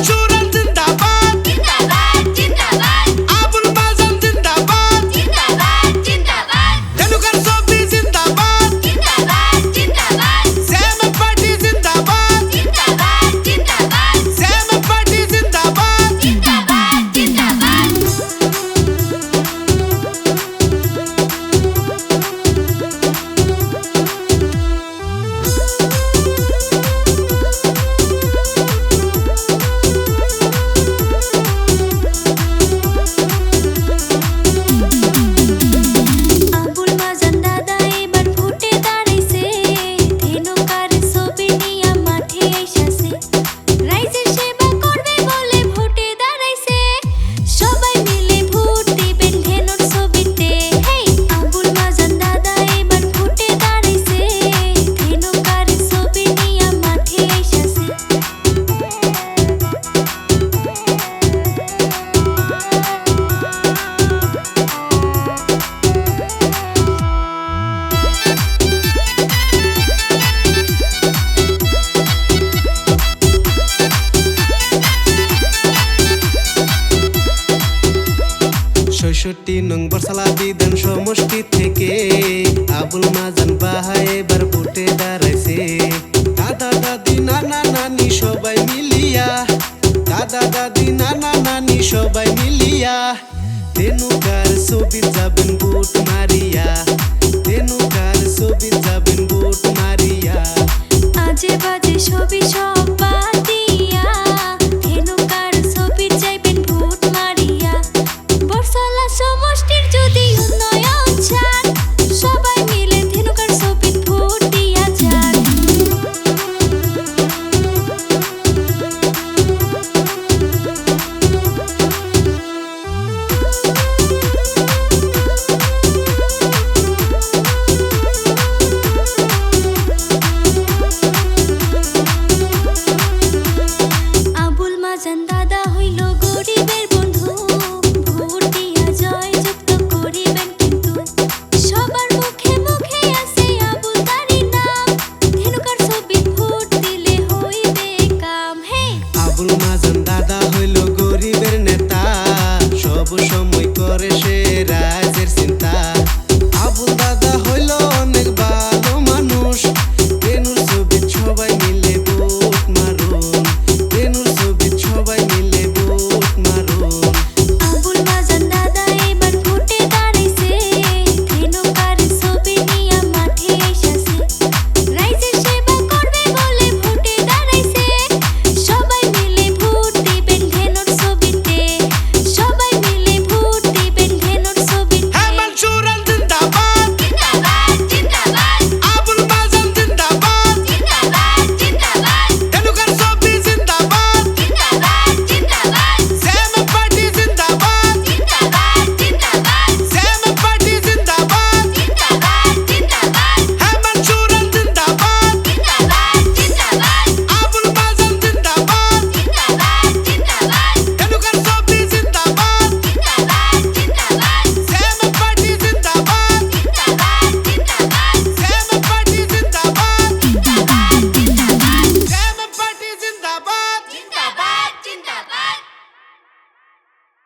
চুরান জিন্দাবাদ জিন্দাবাদ জিন্দাবাদ আবুল মাজান জিন্দাবাদ জিন্দাবাদ জিন্দাবাদ রেণুকার ছবি জিন্দাবাদ জিন্দাবাদ জিন্দাবাদ জামাত পার্টি জিন্দাবাদ জিন্দাবাদ জিন্দাবাদ জামাত পার্টি জিন্দাবাদ জিন্দাবাদ জিন্দাবাদ আবুল মাজান দাদা এবার ভোটে দাঁড়াইছে ধেনুকার ছবি নিয়া মাঠে আইসাছে রাইজের সেবা করবে বলে ভোটে দাঁড়াইছে সবাই মিলে ভোট দিবেন ধেনুর ছবিতে হেই আবুল মাজান দাদা এবার ভোটে দাঁড়াইছে ধেনুকার ছবি নিয়া মাঠে আইসাছে ষষ্ঠী নং বরসালা বিধান সমষ্টি থেকে আবুল মাজান বাহাই এবার ভোটে দাঁড়াইছে দাদা দাদি নানা নানি সবাই মিলিয়া দাদা দাদি নানা নানি সবাই মিলিয়া রেণুকার ছবি যাবেন ভোট মারিয়া রেণুকার ছবি যাবেন ভোট মারিয়া আজে বাজে ছবি সব